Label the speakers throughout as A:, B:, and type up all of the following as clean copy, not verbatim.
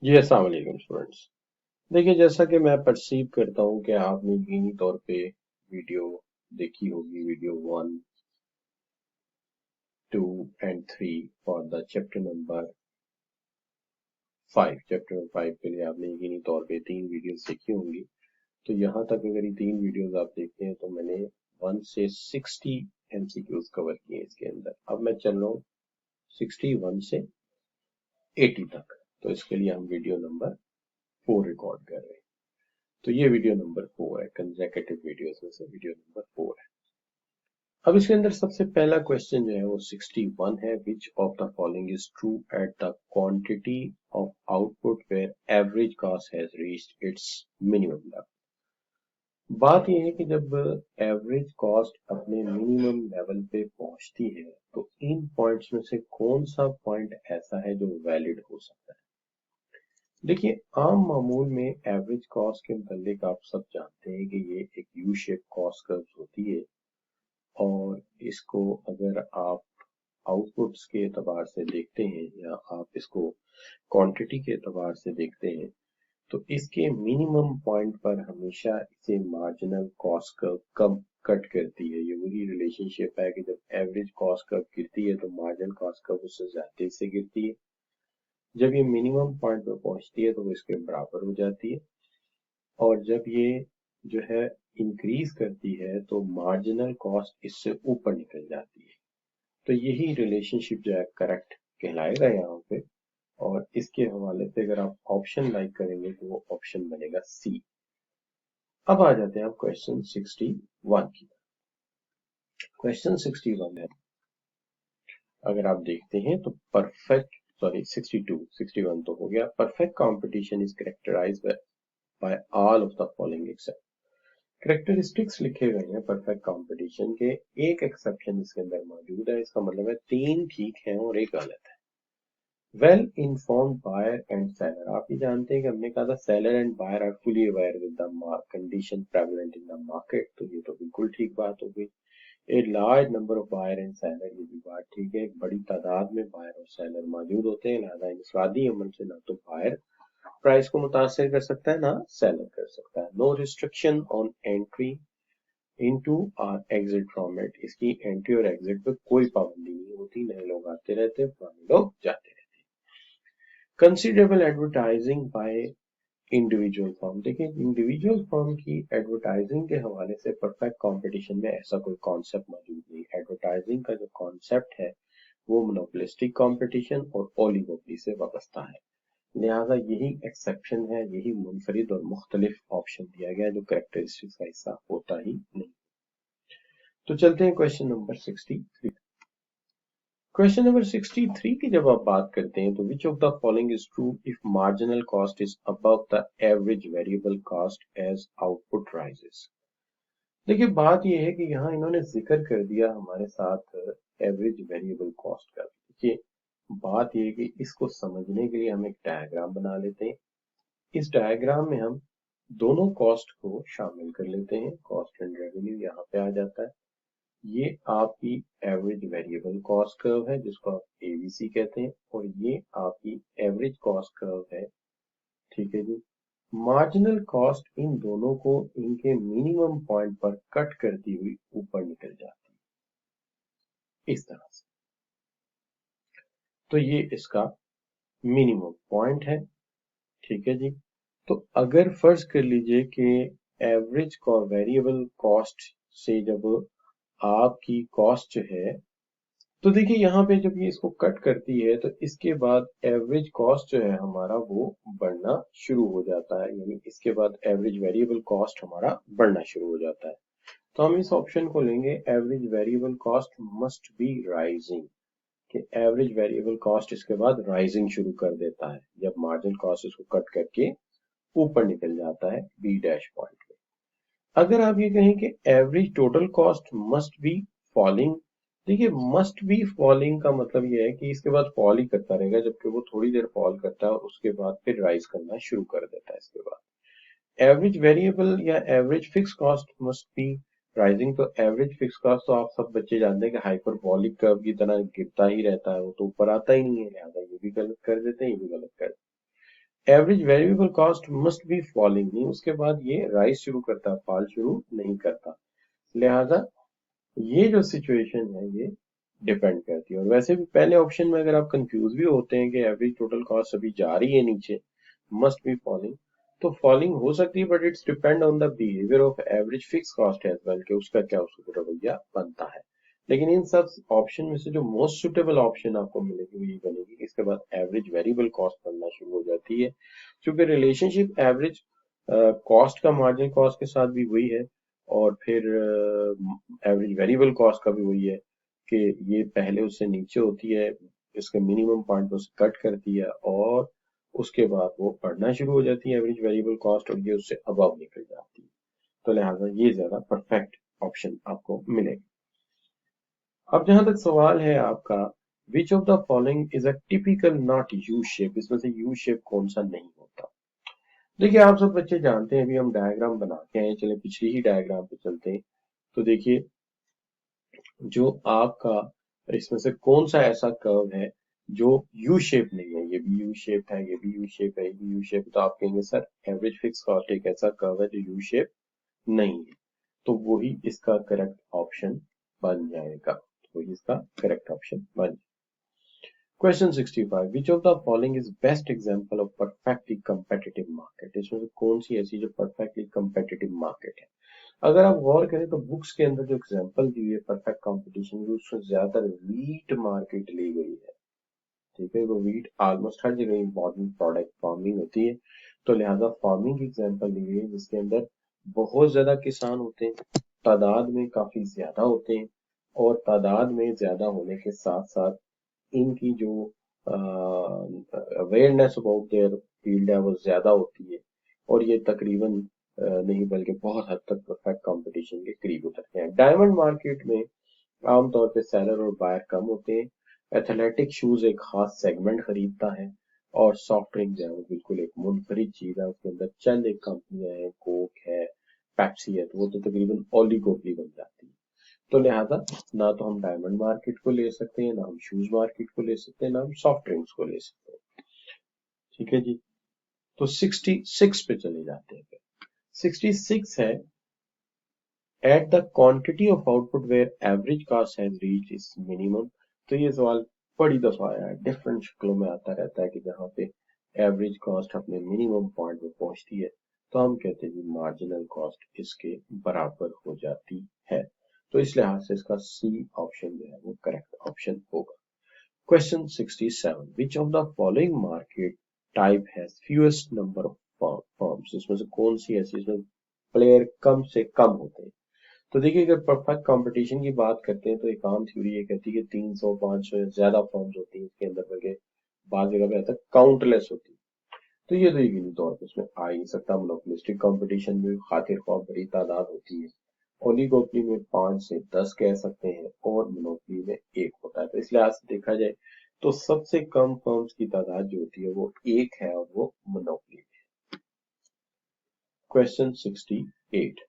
A: जी अस्सलाम वालेकुम स्टूडेंट्स। देखिए, जैसा कि मैं परसीव करता हूँ कि आपने यकीनी तौर पे वीडियो देखी होगी, video 1, 2 and 3 for the chapter number 5। Chapter number 5 के लिए आपने यकीनी तौर पे 3 वीडियोस देखी होंगी। तो यहाँ तक अगर ये 3 वीडियोस आप देखते हैं तो मैंने 1 से 60 एमसीक्यूज कवर किए हैं इसके अंदर। अब मैं चल रहा हूँ 61 से 80 तक। तो इसके लिए हम वीडियो नंबर 4 रिकॉर्ड कर रहे हैं। तो ये वीडियो नंबर 4 है, कंसेक्यूटिव वीडियोस में से वीडियो नंबर 4 है। अब इसके अंदर सबसे पहला क्वेश्चन जो है वो 61 है, which of the following is true at the quantity of output where average cost has reached its minimum level. बात यह है कि जब एवरेज कॉस्ट अपने मिनिमम लेवल पे पहुंचती है तो इन पॉइंट्स में से कौन सा पॉइंट ऐसा है जो वैलिड हो सकता है। देखिए, आम मामूल में एवरेज कॉस्ट के मुतालिक आप सब जानते हैं कि ये एक यू शेप कॉस्ट कर्व होती है और इसको अगर आप आउटपुट्स के एतबार से देखते हैं या आप इसको क्वांटिटी के एतबार से देखते हैं तो इसके मिनिमम पॉइंट पर हमेशा इसे मार्जिनल कॉस्ट कर्व कम कट करती है। ये वही रिलेशनशिप है कि जब एवरेज कॉस्ट कर्व गिरती है तो मार्जिनल कॉस्ट कर्व उससे ज्यादा से गिरती है। जब ये मिनिमम पॉइंट पर पहुंचती है तो वो इसके बराबर हो जाती है और जब ये जो है इंक्रीज करती है तो मार्जिनल कॉस्ट इससे ऊपर निकल जाती है। तो यही रिलेशनशिप जो है करेक्ट कहलाएगा यहाँ पे। और इसके हवाले से अगर आप ऑप्शन लाइक करेंगे तो वो ऑप्शन बनेगा सी। अब आ जाते हैं आप क्वेश्चन 61 की। क्वेश्चन 61 है, अगर आप देखते हैं तो परफेक्ट, सॉरी 62, 61 तो हो गया। Perfect competition is characterised by all of the following except. Characteristics लिखे गए हैं परफेक्ट कंपटीशन के, एक एक्सेप्शन इसके अंदर मौजूद है। इसका मतलब है 3 ठीक हैं और एक गलत है। Well informed buyer and seller, आप ही जानते हैं कि हमने कहा था seller and buyer are fully aware with the condition prevalent in the market. तो ये तो बिल्कुल ठीक बात हो गई। A large number of buyer and seller, ये भी बात ठीक है। एक बड़ी तादाद में बायर और सेलर मौजूद होते हैं, लिहाजा इनफरादी अमल से ना तो बायर प्राइस को मुतासर कर सकता है ना सेलर कर सकता है। No restriction on entry into और एग्जिट फ्रॉम इट, इसकी एंट्री और एग्जिट पे कोई पाबंदी नहीं होती। नए लोग आते रहते हैं, पुराने लोग जाते रहते हैं। Considerable advertising by individual firm, देखिए इंडिविजुअल फर्म की एडवर्टाइजिंग के हवाले से परफेक्ट कंपटीशन में ऐसा कोई कॉन्सेप्ट मौजूद नहीं। एडवर्टाइजिंग का जो कॉन्सेप्ट है वो मोनोपोलिस्टिक कंपटीशन और ओलिगोपोली से वाबस्ता है। लिहाजा यही एक्सेप्शन है, यही मुनफरिद और मुख्तलिफ ऑप्शन दिया गया है जो कैरेक्टरिस्टिक्स का हिस्सा होता ही नहीं। तो चलते हैं क्वेश्चन नंबर 63। क्वेश्चन नंबर 63 की जब आप बात करते हैं तो which of the following is true if marginal cost is above the average variable cost as output rises. देखिए, बात यह है कि यहाँ इन्होंने जिक्र कर दिया हमारे साथ एवरेज वेरिएबल कॉस्ट का। देखिए, बात यह है कि इसको समझने के लिए हम एक डायग्राम बना लेते हैं। इस डायग्राम में हम दोनों कॉस्ट को शामिल कर लेते हैं। कॉस्ट एंड रेवेन्यू यहाँ पे आ जाता है। ये आपकी एवरेज वेरिएबल कॉस्ट कर्व है जिसको आप एवीसी कहते हैं और ये आपकी एवरेज कॉस्ट कर्व है। ठीक है जी। मार्जिनल कॉस्ट इन दोनों को इनके मिनिमम पॉइंट पर कट करती हुई ऊपर निकल जाती है इस तरह से। तो ये इसका मिनिमम पॉइंट है। ठीक है जी। तो अगर फर्ज कर लीजिए कि एवरेज वेरिएबल कॉस्ट से जब आपकी कॉस्ट जो है, तो देखिए यहाँ पे जब ये इसको कट करती है तो इसके बाद एवरेज कॉस्ट जो है हमारा वो बढ़ना शुरू हो जाता है। यानी इसके बाद एवरेज वेरिएबल कॉस्ट हमारा बढ़ना शुरू हो जाता है। तो हम इस ऑप्शन को लेंगे, average variable cost must be rising, कि एवरेज वेरिएबल कॉस्ट इसके बाद राइजिंग शुरू कर देता है जब मार्जिनल कॉस्ट इसको कट करके ऊपर निकल जाता है बी डैश पॉइंट पे। अगर आप ये कहें कि average total cost must be falling, देखिए मस्ट बी फॉलिंग का मतलब ये है कि इसके बाद फॉल ही करता रहेगा, जबकि वो थोड़ी देर फॉल करता है और उसके बाद फिर राइज करना शुरू कर देता है इसके बाद। एवरेज वेरिएबल या average fix cost must be rising, तो एवरेज फिक्स कॉस्ट तो आप सब बच्चे जानते हैं कि हाइपरबॉलिक कर्व की तरह गिरता ही रहता है, वो तो ऊपर आता ही नहीं है। लिहाजा ये भी गलत कर देते हैं, ये भी गलत कर देते हैं। Average variable cost must be falling, नहीं उसके बाद ये राइज शुरू करता है, फॉल शुरू नहीं करता। लिहाजा ये जो सिचुएशन है ये डिपेंड करती है। और वैसे भी पहले ऑप्शन में अगर आप कंफ्यूज भी होते हैं कि एवरेज टोटल कॉस्ट अभी जा रही है नीचे, मस्ट बी फॉलिंग, तो फॉलिंग हो सकती है, but it's depend on the behaviour of average fix cost as well, कि उसका क्या उसका रवैया बनता है। लेकिन इन सब ऑप्शन में से जो मोस्ट सुटेबल ऑप्शन आपको मिलेगी वो ये बनेगी, इसके बाद एवरेज वेरिएबल कॉस्ट बनना शुरू हो जाती है, क्योंकि रिलेशनशिप एवरेज कॉस्ट का मार्जिनल कॉस्ट के साथ भी वही है, और फिर एवरेज वेरिएबल कॉस्ट का भी वही है कि ये पहले उससे नीचे होती है, इसके मिनिमम पॉइंट को कट करती है, और उसके बाद वो बढ़ना शुरू हो जाती है एवरेज वेरिएबल कॉस्ट, और ये उससे अबव निकल जाती है। तो लिहाजा ये ज्यादा परफेक्ट ऑप्शन आपको मिलेगा। अब जहां तक सवाल है आपका, विच of the following is a typical not U shape, इसमें से यू शेप कौन सा नहीं होता। देखिए आप सब बच्चे जानते हैं, अभी हम डायग्राम बना के आए, चले पिछली ही डायग्राम पे चलते हैं। तो देखिए जो आपका इसमें से कौन सा ऐसा कर्व है जो यू शेप नहीं है, ये भी यू शेप है, ये भी यू शेप है, ये भी यू शेप, तो आप कहेंगे सर एवरेज फिक्स कॉस्ट एक ऐसा कर्व है जो यू शेप नहीं है, तो वही इसका करेक्ट ऑप्शन बन जाएगा, तो वही इसका करेक्ट ऑप्शन बन जाएगा। Question 65, which of the following is best example of perfectly competitive market, इसमें से कौन सी ऐसी जो परफेक्टली कंपेटिटिव मार्केट है। अगर आप गौर करें तो बुक्स के अंदर जो एग्जांपल दी हुई है परफेक्ट कंपटीशन की, उसमें ज्यादातर वीट मार्केट ली गई है, ठीक है, वो वीट ऑलमोस्ट हर जगह इंपॉर्टेंट प्रोडक्ट फार्मिंग होती है, तो लिहाजा फार्मिंग की एग्जांपल ली गई है जिसके अंदर बहुत ज्यादा किसान होते हैं, तादाद में काफी ज्यादा होते हैं, और तादाद में ज्यादा होने के साथ साथ इनकी जो अवेयरनेस अबाउट देयर फील्ड है वो ज्यादा होती है, और ये तकरीबन नहीं बल्कि बहुत हद तक परफेक्ट कंपटीशन के करीब उतरते हैं। डायमंड मार्केट में आमतौर पे सेलर और बायर कम होते हैं, एथलेटिक शूज एक खास सेगमेंट खरीदता है, और सॉफ्ट ड्रिंक जो है वो बिल्कुल एक मुनफरिद चीज है, उसके अंदर चंद एक कंपनियां हैं, कोक है, पेप्सी है, तो वो तो तकरीबन ओलिगोपली बन जाती है। तो लिहाजा ना तो हम डायमंड मार्केट को ले सकते हैं, ना हम शूज मार्केट को ले सकते हैं, ना हम सॉफ्ट ड्रिंक्स को ले सकते हैं, ठीक है जी। तो 66 पे चले जाते हैं। 66 है, at the quantity of output where average cost has reach its minimum. तो ये सवाल बड़ी दफा आया है, डिफरेंट शक्लों में आता रहता है कि जहाँ पे एवरेज कॉस्ट अपने मिनिमम पॉइंट पे पहुंचती है तो हम कहते हैं कि मार्जिनल कॉस्ट इसके बराबर हो जाती है, तो इस लिहाज से इसका सी ऑप्शन जो है वो करेक्ट ऑप्शन होगा। Question 67, which of the following market type has fewest number of firms, इसमें से कौन सी ऐसी इसमें प्लेयर कम से कम होते हैं। तो देखिए अगर परफेक्ट कंपटीशन की बात करते हैं तो एक आम थ्योरी ये कहती है कि 300 500 या ज्यादा फॉर्म्स होती हैं इसके अंदर, बल्कि बाद जगह पे आता है काउंटलेस होती है, तो ये तो यकीनी तौर पर उसमें आ ही नहीं सकता। मोनोपोलिस्टिक कंपटीशन में खातिर ख्वाह बड़ी तादाद होती है, ओलिगोपली में 5 से 10 कह सकते हैं, और मोनोपोली में 1 होता है, तो इस लिहाज से देखा जाए तो सबसे कम फर्म्स की तादाद जो होती है वो 1 है, और वो मोनोपोली है। Question 68,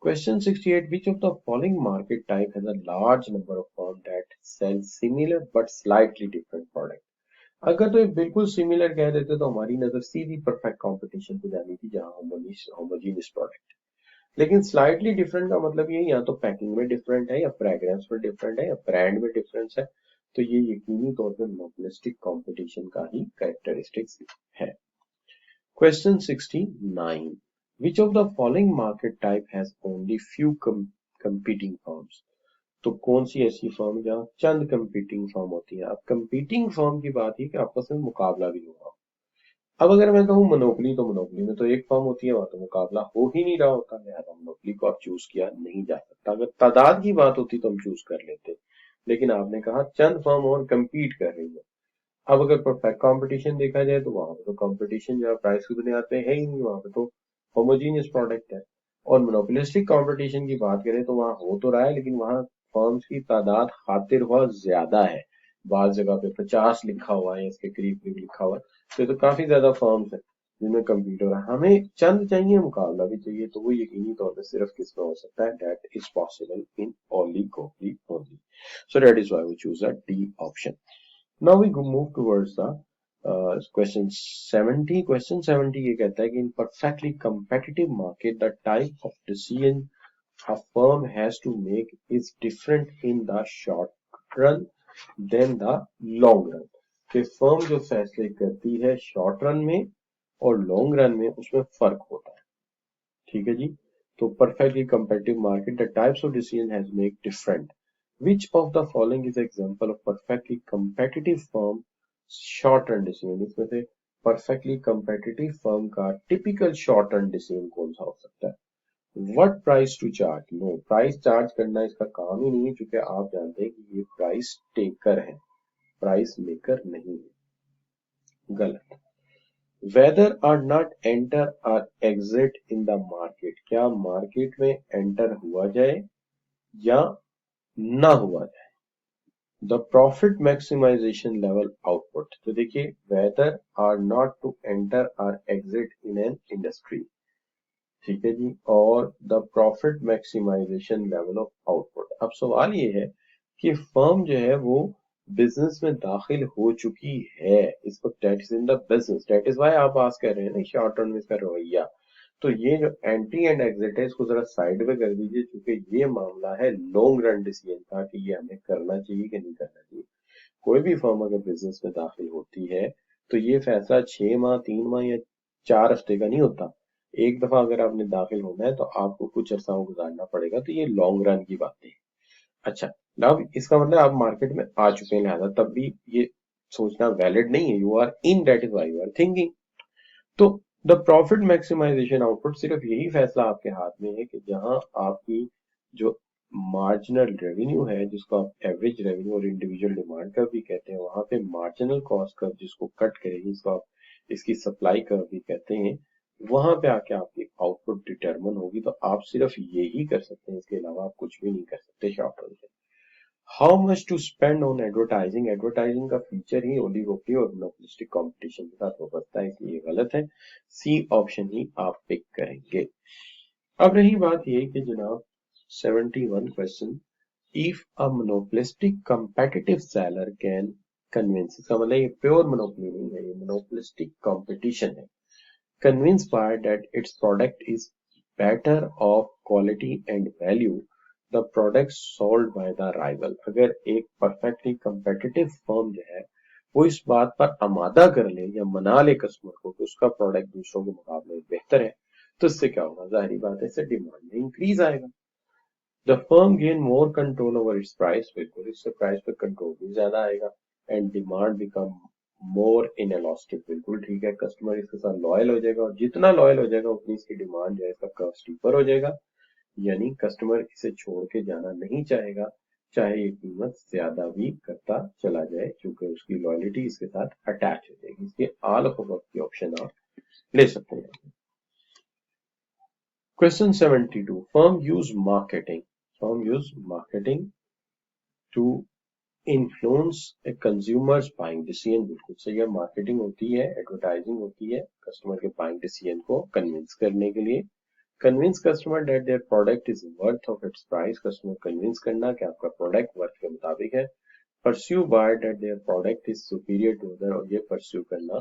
A: Question 68, which of the following market type has a large number of firms that sell similar but slightly different product? अगर तो ये बिल्कुल सिमिलर कह देते तो हमारी नजर सीधी परफेक्ट कंपटीशन पे जानी थी जहां होमोजीनियस प्रोडक्ट, लेकिन स्लाइटली डिफरेंट का मतलब ये या तो पैकिंग में डिफरेंट है, या फ्रेग्रेंस में डिफरेंट है, या ब्रांड में डिफरेंस है, तो ये यकीनी तौर पर मोनोपोलिस्टिक कंपटीशन का ही कैरेक्टरिस्टिक्स है। Question 69, which of the following market type has only few competing firms? तो कौन सी ऐसी फर्म जहां चंद कंपीटिंग फर्म होती है। अब कंपीटिंग फर्म की बात है कि आपस में मुकाबला भी होगा। अब अगर मैं कहूँ मोनोपोली, तो मोनोपोली में तो एक फर्म होती है, वहां तो मुकाबला हो ही नहीं रहा होता, लिहाजा मोनोपोली को आप चूज किया नहीं जा सकता। अगर तादाद की बात होती तो हम चूज कर लेते, लेकिन आपने कहा चंद फर्म और कंपीट कर रही है। अब अगर परफेक्ट कंपटीशन देखा जाए तो वहां पे तो कंपटीशन जो है प्राइस की बुनियाद पे है ही नहीं, वहां पे तो होमोजीनियस प्रोडक्ट है। और मोनोपोलिस्टिक कंपटीशन की बात करें तो वहां हो तो रहा है, लेकिन वहां फर्म्स की तादाद खातिर बहुत ज्यादा है, बाज जगह पे 50 लिखा हुआ है, इसके करीब करीब लिखा हुआ है, तो ये तो काफी ज्यादा फर्म्स है जिनमें कम्पीट हो रहा है। हमें चंद चाहिए, मुकाबला भी चाहिए, तो वो यकीनी तौर पर सिर्फ किसमें हो सकता है, that is possible in oligopoly only, so that is why we choose the D option. Now we move towards the question 70 ये कहता है कि in perfectly competitive market the type of decision a firm has to make is different in the short run than the long run. कि firm जो फैसले करती है short run में और लॉन्ग रन में उसमें फर्क होता है। ठीक है जी। तो perfectly competitive market the types of decision has make different. Which of the following is example of perfectly competitive firm short run decision. इसमें से परफेक्टली कंपेटिटिव फर्म का टिपिकल शॉर्ट रन डिसीजन कौन सा हो सकता है? What price to charge? No, price charge करना इसका काम ही नहीं है, क्योंकि आप जानते हैं कि ये प्राइस टेकर है, प्राइस मेकर नहीं है। गलत। Whether or not enter or exit in the market. क्या मार्केट में एंटर हुआ जाए या ना हुआ जाए। The profit maximisation level output. तो देखिए, whether or not to enter or exit in an industry, ठीक है जी, और the profit maximisation level of output. अब सवाल ये है कि फर्म जो है वो बिजनेस में दाखिल हो चुकी है इस वक्त, that is in the business, that is why आप आस कर रहे हैं ना शॉर्ट टर्म में इसका रवैया। तो ये जो एंट्री एंड एग्जिट है इसको जरा साइड में कर दीजिए, क्योंकि ये मामला है लॉन्ग रन डिसीजन का कि ये हमें करना चाहिए कि नहीं करना चाहिए। कोई भी फर्म अगर बिजनेस में दाखिल होती है तो ये फैसला 6 माह 3 माह या 4 हफ्ते का नहीं होता। एक दफा अगर आपने दाखिल होना है तो आपको कुछ अरसा गुजारना पड़ेगा, तो ये लॉन्ग रन की बातें हैं। अच्छा, अब इसका मतलब आप मार्केट में आ चुके हैं, लिहाजा तब भी ये सोचना वैलिड नहीं है। You are in, that is why you are thinking. तो द प्रॉफिट मैक्सिमाइजेशन आउटपुट, सिर्फ यही फैसला आपके हाथ में है कि जहां आपकी जो मार्जिनल रेवेन्यू है, जिसको आप एवरेज रेवेन्यू और इंडिविजुअल डिमांड कर्व भी कहते हैं, वहां पे मार्जिनल कॉस्ट कर्व जिसको कट करेगी, जिसको आप इसकी सप्लाई कर्व भी कहते हैं, वहां पे आके आपकी आउटपुट डिटरमिन होगी। तो आप सिर्फ यही कर सकते हैं, इसके अलावा आप कुछ भी नहीं कर सकते शॉर्ट टर्म में। How much to spend on advertising? Advertising का फीचर ही ओलिगोपोली और मोनोपोलिस्टिक कंपटीशन के साथ वाबस्ता है, इसलिए गलत है। सी ऑप्शन ही आप पिक करेंगे। अब रही बात ये कि जनाब 71 question, if a monopolistic competitive seller can convince, इसका मतलब ये प्योर मोनोपोली नहीं है, ये मोनोपोलिस्टिक कंपटीशन है। Convince by that it's product is better of quality and value the product sold by the rival. अगर एक परफेक्टली कंपेटिटिव फर्म जो है वो इस बात पर आमादा कर ले या मना ले कस्टमर को कि उसका प्रोडक्ट दूसरों के मुकाबले बेहतर है, तो इससे क्या होगा? जाहिर बात है, इससे डिमांड में इंक्रीज आएगा। The firm gain more control over it's price, बिल्कुल इससे प्राइस पे कंट्रोल भी ज्यादा आएगा। And demand become more inelastic, बिल्कुल ठीक है, कस्टमर इसके साथ लॉयल हो जाएगा, और जितना लॉयल हो जाएगा उतनी इसकी डिमांड जो है इसका कर्व स्टीपर हो जाएगा, यानी कस्टमर इसे छोड़ के जाना नहीं चाहेगा, चाहे ये कीमत ज्यादा भी करता चला जाए, क्योंकि उसकी लॉयलिटी इसके साथ अटैच हो जाएगी। इसके ऑल ऑफ अबव की ऑप्शन आप ले सकते हैं। Question 72, firm use marketing to influence a consumers buying decision. बिल्कुल सही है, मार्केटिंग होती है, एडवर्टाइजिंग होती है कस्टमर के बाइंग डिसीजन को कन्विंस करने के लिए। Convince customer that their product is worth of its price, customer convince करना कि आपका प्रोडक्ट वर्थ के मुताबिक है। Pursue buy that their product is superior to other, और ये परस्यू करना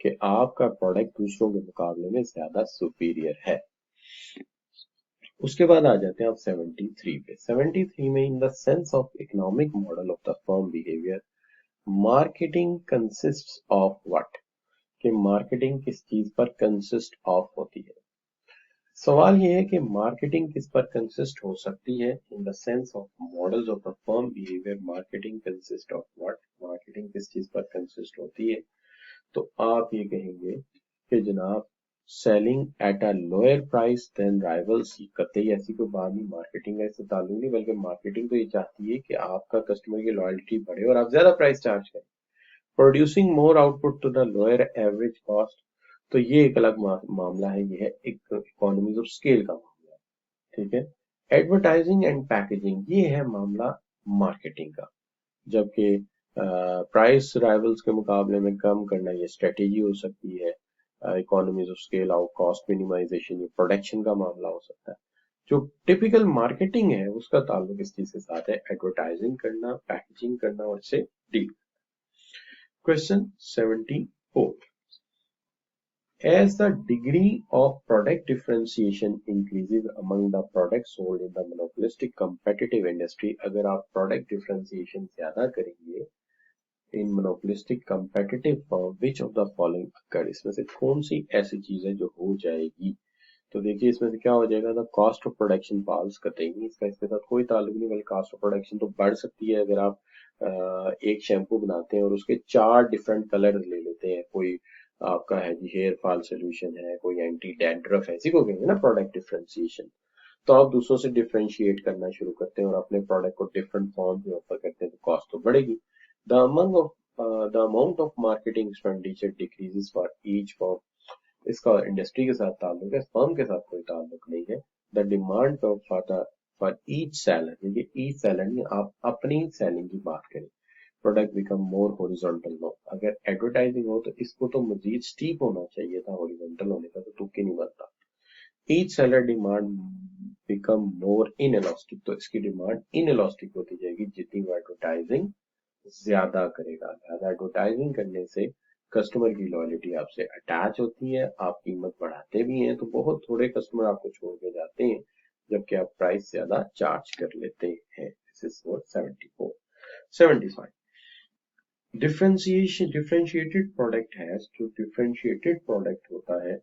A: कि आपका प्रोडक्ट दूसरों के मुकाबले में ज्यादा सुपीरियर है। उसके बाद आ जाते हैं आप 73 पे। 73 में, in the sense of economic model of the firm behaviour, marketing consists of what? कि मार्केटिंग किस चीज पर कंसिस्ट ऑफ होती है? सवाल ये है कि मार्केटिंग किस पर कंसिस्ट हो सकती है। In the sense of models of the firm behaviour, marketing consist of what? Marketing किस चीज पर कंसिस्ट होती है? तो आप ये कहेंगे कि जनाब selling at a lower price than rivals. कतई ऐसी कोई बात नहीं, मार्केटिंग का इससे ताल्लुक नहीं, बल्कि मार्केटिंग तो ये चाहती है कि आपका कस्टमर की लॉयल्टी बढ़े और आप ज्यादा प्राइस चार्ज करें। Producing more output to the lower average cost, तो ये एक अलग मामला है, ये है एक इकोनॉमीज ऑफ स्केल का मामला, ठीक है। एडवर्टाइजिंग एंड पैकेजिंग, ये है मामला मार्केटिंग का, जबकि प्राइस राइवल्स के मुकाबले में कम करना ये स्ट्रेटेजी हो सकती है। इकोनॉमीज ऑफ स्केल और कॉस्ट मिनिमाइजेशन ये प्रोडक्शन का मामला हो सकता है। जो टिपिकल मार्केटिंग है उसका ताल्लुक इस चीज के साथ है, एडवर्टाइजिंग करना, पैकेजिंग करना और इससे deal. Question 74. As the degree of product differentiation increases among the products sold in the monopolistic competitive industry, अगर आप product differentiation ज्यादा करेंगे in monopolistic competitive firm, which of the following occur? इसमें से कौन सी ऐसी चीज है जो हो जाएगी? तो देखिए इसमें से क्या हो जाएगा, the cost of production falls करेंगे, इसका इसके साथ कोई ताल्लुक नहीं, बल्कि कॉस्ट ऑफ प्रोडक्शन तो बढ़ सकती है अगर आप एक शैम्पू बनाते हैं और उसके 4 डिफरेंट कलर ले लेते हैं, कोई आपका है जी हेयर फॉल सोल्यूशन है, कोई एंटी डैंड्रफ है, इसी को कहेंगे ना प्रोडक्ट डिफरेंशिएशन। तो आप दूसरों से डिफरेंशिएट करना शुरू करते हैं और अपने प्रोडक्ट को डिफरेंट फॉर्म में ऑफर करते हैं, तो कॉस्ट तो बढ़ेगी। The amount of marketing expenditure decreases for each form, इसका इंडस्ट्री के साथ ताल्लुक है, फर्म के साथ कोई ताल्लुक नहीं है। The demand for each seller, देखिए ईच सेलर नहीं, आप अपनी सेलिंग की बात करें, product become more horizontal no, अगर एडवर्टाइजिंग हो तो इसको तो मजीद स्टीप होना चाहिए था, हॉरिजॉन्टल होने का तो तुक्की नहीं बनता। Each seller demand become more inelastic, तो इसकी डिमांड इनएलास्टिक होती जाएगी जितनी वो एडवर्टाइजिंग ज्यादा करेगा। ज्यादा एडवर्टाइजिंग करने से कस्टमर की लॉयल्टी आपसे अटैच होती है, आप कीमत बढ़ाते भी हैं तो बहुत थोड़े कस्टमर आपको छोड़ के जाते हैं, जबकि आप प्राइस ज्यादा चार्ज कर लेते हैं। This is for 74। 75, differentiated product है, जो डिफरेंशिएटेड प्रोडक्ट होता है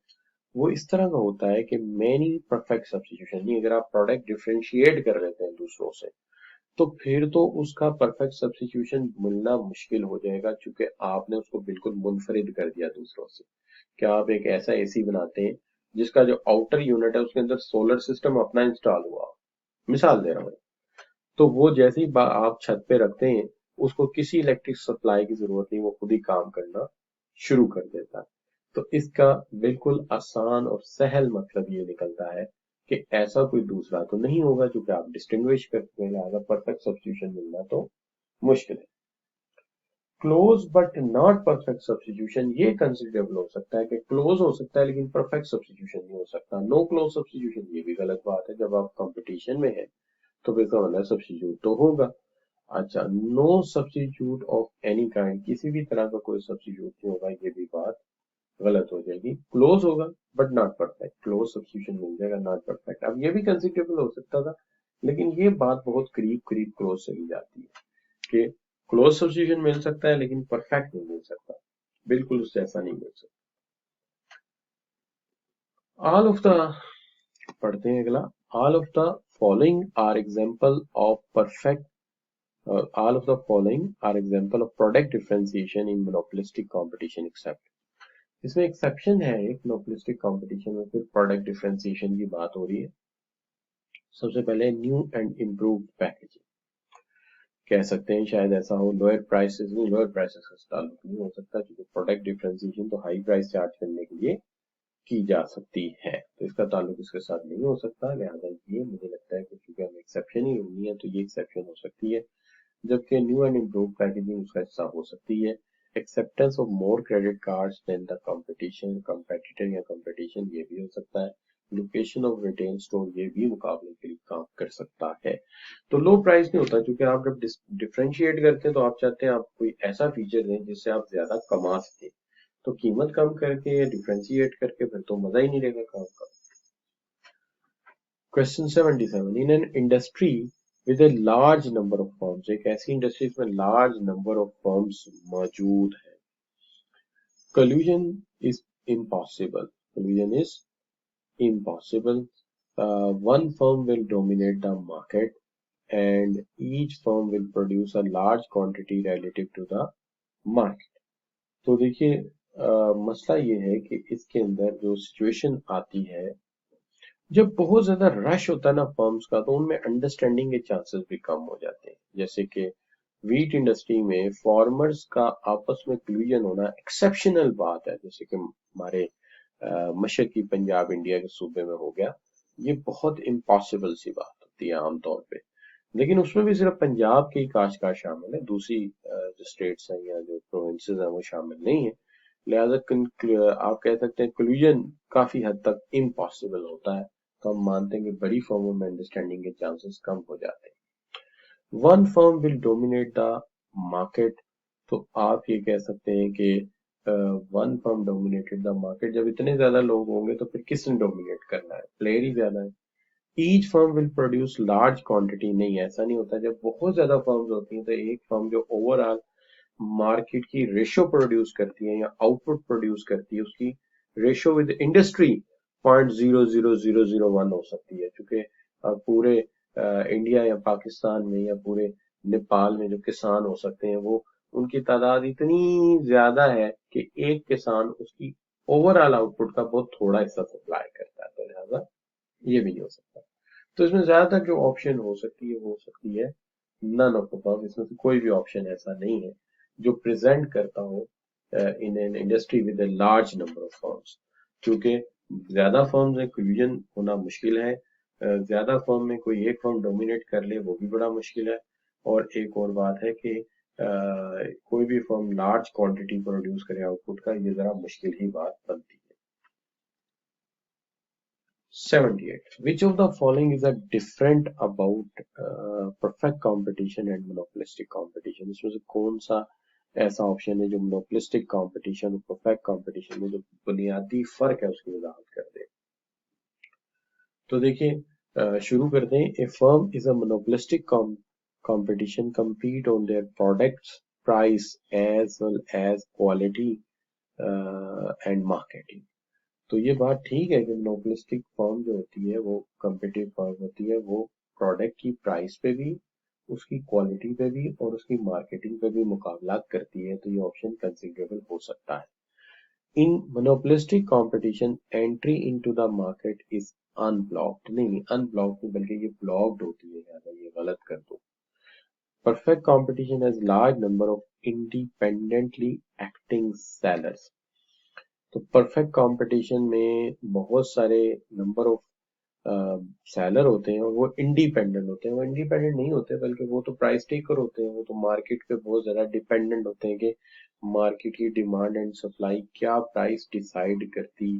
A: वो इस तरह का होता है कि मैनी परफेक्ट सब्स्टिट्यूशन नहीं, अगर आप प्रोडक्ट डिफरेंशिएट कर लेते हैं दूसरों से तो फिर तो उसका परफेक्ट सब्स्टिट्यूशन मिलना मुश्किल हो जाएगा, क्योंकि आपने उसको बिल्कुल मुनफरिद कर दिया दूसरों से। क्या आप एक ऐसा एसी बनाते हैं जिसका जो आउटर यूनिट है उसके अंदर सोलर सिस्टम अपना इंस्टॉल हुआ, मिसाल दे रहा हूं, तो वो जैसे ही आप छत पे रखते हैं उसको किसी इलेक्ट्रिक सप्लाई की जरूरत नहीं, वो खुद ही काम करना शुरू कर देता है। तो इसका बिल्कुल आसान और सहल मतलब ये निकलता है कि ऐसा कोई दूसरा तो नहीं होगा, क्योंकि आप डिस्टिंग्विश करते हैं, लिहाजा परफेक्ट सब्स्टिट्यूशन मिलना तो मुश्किल है। Close but not perfect substitution, ये कंसिडरेबल हो सकता है कि क्लोज हो सकता है लेकिन परफेक्ट सब्स्टिट्यूशन नहीं हो सकता। नो क्लोज सब्स्टिट्यूशन, ये भी गलत बात है, जब आप कंपटीशन में है तो फिर इसका मतलब सब्स्टिट्यूट तो होगा। अच्छा, no substitute of any kind, किसी भी तरह का कोई सब्स्टिट्यूट नहीं होगा, ये भी बात गलत हो जाएगी। क्लोज होगा but not perfect, close substitution मिल जाएगा, नॉट परफेक्ट। अब ये भी कंसिडरेबल हो सकता था, लेकिन ये बात बहुत करीब करीब क्लोज चली जाती है कि क्लोज सब्स्टिट्यूशन मिल सकता है लेकिन परफेक्ट नहीं मिल सकता, बिल्कुल उससे ऐसा नहीं मिल सकता। ऑल ऑफ द, पढ़ते हैं अगला, all of the following are example of perfect, all of the following are example of product differentiation in monopolistic competition except, इसमें एक्सेप्शन है एक, मोनोपोलिस्टिक कंपटीशन में फिर प्रोडक्ट डिफरेंशिएशन की बात हो रही है। सबसे पहले न्यू एंड इम्प्रूव्ड पैकेजिंग, कह सकते हैं शायद ऐसा हो, लोअर प्राइसेस नहीं, लोअर प्राइसेस का ताल्लुक नहीं हो सकता, क्योंकि प्रोडक्ट डिफरेंशिएशन तो हाई प्राइस चार्ज करने के लिए की जा सकती है, तो इसका ताल्लुक इसके साथ नहीं हो सकता। लिहाजा ये मुझे लगता है कि क्योंकि हमें एक्सेप्शन ही होनी है तो ये एक्सेप्शन हो सकती है, जबकि न्यू एंड इम्प्रूव पैकेजिंग उसका हिस्सा हो सकती है। Acceptance of more credit cards than the competition, competitor या कंपटीशन, ये भी हो सकता है। लोकेशन ऑफ रिटेल स्टोर, ये भी मुकाबले के लिए काम कर सकता है। तो लो प्राइस नहीं होता, क्योंकि आप जब डिफरेंशिएट करते हैं तो आप चाहते हैं आप कोई ऐसा फीचर दें जिससे आप ज्यादा कमा सकें, तो कीमत कम करके या डिफरेंशिएट करके फिर तो मजा ही नहीं रहेगा काम का। Question 77, in an industry with A large number of firms, एक ऐसी इंडस्ट्री में लार्ज नंबर ऑफ फर्म्स मौजूद है, collusion is impossible, collusion is impossible, one firm will dominate the market and each firm will produce a large quantity relative to the market। तो देखिए मसला ये है कि इसके अंदर जो सिचुएशन आती है जब बहुत ज्यादा रश होता है ना फर्म्स का, तो उनमें अंडरस्टैंडिंग के चांसेस भी कम हो जाते हैं। जैसे कि वीट इंडस्ट्री में फार्मर्स का आपस में क्लूजन होना एक्सेप्शनल बात है, जैसे कि हमारे मशरकी पंजाब इंडिया के सूबे में हो गया, ये बहुत इम्पॉसिबल सी बात होती है आमतौर पे। लेकिन उसमें भी सिर्फ पंजाब की काश्तकार शामिल है, दूसरी जो स्टेट्स हैं या जो प्रोविंसेस हैं वो शामिल नहीं है। लिहाजा आप कह सकते हैं क्लूजन काफी हद तक इम्पॉसिबल होता है, तो हम मानते हैं कि बड़ी फर्मों में अंडरस्टैंडिंग के चांसेस कम हो जाते हैं। One firm will dominate the market, तो आप ये कह सकते हैं कि one firm dominated the market. जब इतने ज्यादा लोग होंगे तो फिर किसने डोमिनेट करना है, प्लेयर ही ज्यादा है। Each firm will produce large quantity, नहीं ऐसा नहीं होता। जब बहुत ज्यादा फर्म्स होती हैं तो एक फर्म जो ओवरऑल मार्केट की रेशो प्रोड्यूस करती है या आउटपुट प्रोड्यूस करती है, उसकी रेशो विद इंडस्ट्री 0.00001 हो सकती है। क्योंकि पूरे इंडिया या पाकिस्तान में या पूरे नेपाल में जो किसान हो सकते हैं, वो उनकी तादाद इतनी ज्यादा है कि एक किसान उसकी ओवरऑल आउटपुट का बहुत थोड़ा हिस्सा सप्लाई करता है, तो लिहाजा ये भी नहीं हो सकता। तो इसमें ज्यादातर जो ऑप्शन हो सकती है नन ऑफ द, इसमें से कोई भी ऑप्शन ऐसा नहीं है जो प्रेजेंट करता हो इन an industry with A large number of firms. क्योंकि ज्यादा फर्म्स में फ्यूजन होना मुश्किल है, ज्यादा फर्म में कोई एक फर्म डोमिनेट कर ले वो भी बड़ा मुश्किल है। और एक और बात है कि कोई भी फर्म लार्ज क्वांटिटी प्रोड्यूस करे आउटपुट का, ये जरा मुश्किल ही बात बनती है। 78. Which of the following is a different about perfect competition and monopolistic competition? इसमें से कौन सा ऐसा ऑप्शन है जो मोनोपोलिस्टिक कंपटीशन और परफेक्ट कंपटीशन में जो बुनियादी फर्क है उसकी वजाहत कर दे? तो देखिए शुरू करते हैं। A firm is a monopolistic competition compete on their products price as well as quality and marketing। तो ये बात ठीक है कि मोनोपोलिस्टिक फर्म जो होती है वो कम्पिटिटिव फर्म होती है, वो प्रोडक्ट की प्राइस पे भी, उसकी क्वालिटी पे भी और उसकी मार्केटिंग पे भी मुकाबला करती है। तो ये ऑप्शन कंसिडरेबल हो सकता है। In monopolistic competition entry into the market is unblocked, नहीं अनब्लॉक्ड नहीं बल्कि ये ब्लॉक्ड होती है, यार ये गलत कर दो। Perfect competition has large number of independently acting sellers. तो परफेक्ट कंपटीशन में बहुत सारे नंबर ऑफ सेलर होते हैं और वो इंडिपेंडेंट होते हैं। वो इंडिपेंडेंट नहीं होते बल्कि वो तो प्राइस टेकर होते हैं, वो तो मार्केट पे बहुत ज्यादा डिपेंडेंट होते हैं कि मार्केट की डिमांड एंड सप्लाई क्या प्राइस डिसाइड करती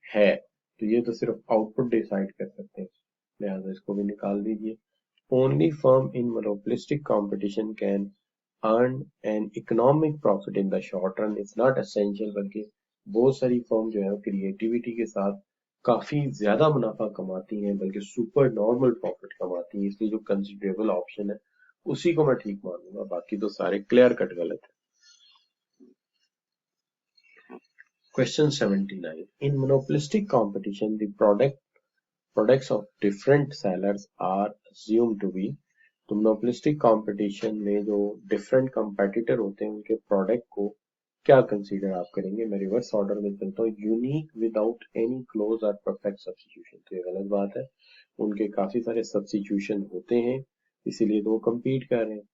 A: है। तो ये तो सिर्फ आउटपुट डिसाइड कर सकते हैं, लिहाजा इसको भी निकाल दीजिए। Only firm in monopolistic competition can earn an economic profit in the short run, it's not essential, बल्कि बहुत सारी फर्म जो है क्रिएटिविटी के साथ काफी ज्यादा मुनाफा कमाती हैं, बल्कि सुपर नॉर्मल प्रॉफिट कमाती हैं। इसलिए जो कंसिडरेबल ऑप्शन है उसी को मैं ठीक मानूंगा, बाकी तो सारे क्लियर कट गलत है। Question 79. In monopolistic competition the products of different sellers are assumed to be। तो मोनोपोलिस्टिक कंपटीशन में जो डिफरेंट कंपेटिटर होते हैं उनके प्रोडक्ट को क्या कंसीडर आप करेंगे? मैं रिवर्स ऑर्डर में चलता हूँ। यूनिक विदाउट एनी क्लोज और परफेक्ट सब्स्टिट्यूशन, तो ये गलत बात है। उनके काफी सारे सब्स्टिट्यूशन होते हैं, इसीलिए तो वो कम्पीट कर रहे हैं।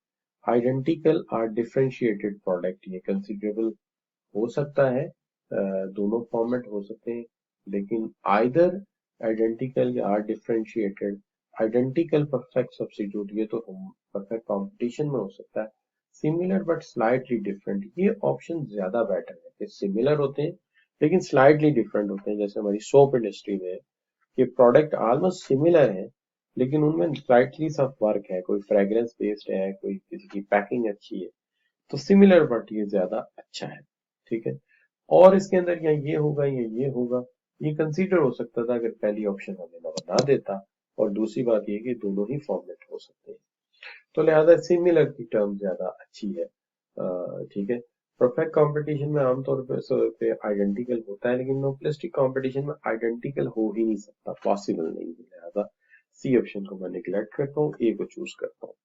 A: आइडेंटिकल और डिफरेंशिएटेड प्रोडक्ट, ये कंसिडरेबल हो सकता है, दोनों फॉर्मेट हो सकते हैं, लेकिन आइदर आइडेंटिकल या डिफरेंशिएटेड। आइडेंटिकल परफेक्ट सब्स्टिट्यूट ये तो परफेक्ट कंपटीशन में हो सकता है। सिमिलर बट स्लाइटली डिफरेंट, ये ऑप्शन ज्यादा बेटर है कि सिमिलर होते हैं लेकिन स्लाइटली डिफरेंट होते हैं। जैसे हमारी सोप इंडस्ट्री में ये प्रोडक्ट ऑलमोस्ट सिमिलर है लेकिन उनमें स्लाइटली सा फर्क है, कोई फ्रेग्रेंस बेस्ड है, कोई किसी की पैकिंग अच्छी है, तो सिमिलर बट ये ज्यादा अच्छा है। ठीक है, और इसके अंदर या ये होगा या ये होगा, ये कंसीडर हो सकता था अगर पहली ऑप्शन हमें ना बता देता। और दूसरी बात ये कि दोनों ही फॉर्मेट हो सकते हैं, तो लिहाजा सिमिलर की टर्म ज्यादा अच्छी है। ठीक है, परफेक्ट कंपटीशन में आमतौर पे आइडेंटिकल होता है, लेकिन मोनोपोलिस्टिक कंपटीशन में आइडेंटिकल हो ही नहीं सकता, पॉसिबल नहीं है। लिहाजा सी ऑप्शन को मैं निगलेक्ट करता हूँ, ए को चूज करता हूँ।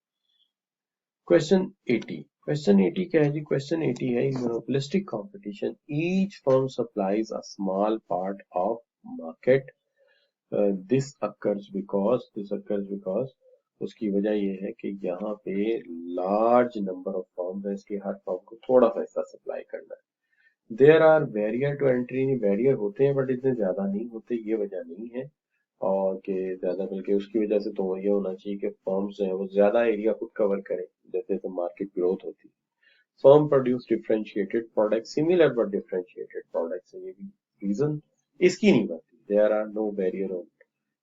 A: क्वेश्चन 80। क्वेश्चन 80 क्या है जी? क्वेश्चन 80 है, in monopolistic competition each firm supplies a small part of market, this occurs because उसकी वजह ये है कि यहाँ पे लार्ज नंबर ऑफ फर्म है, इसके हर फर्म को थोड़ा सा हिस्सा सप्लाई करना है। There are barrier to entry, barrier होते हैं बट इतने ज्यादा नहीं होते, ये वजह नहीं है। और कि ज्यादा बल्कि उसकी वजह से तो ये होना चाहिए कि फर्म्स जो है वो ज्यादा एरिया खुद कवर करें जैसे जैसे मार्केट ग्रोथ होती है। Firm produce differentiated product, similar but differentiated products, ये भी रीजन इसकी नहीं बनती। There are no barrier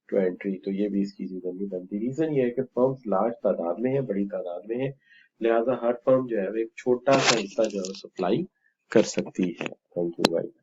A: to entry, तो ये भी इसकी रीजन नहीं बनती। रीजन ये है कि फर्म्स लार्ज तादाद में है, बड़ी तादाद में है, लिहाजा हर फर्म जो है वो एक छोटा सा हिस्सा जो है सप्लाई कर सकती है। थैंक यू भाई।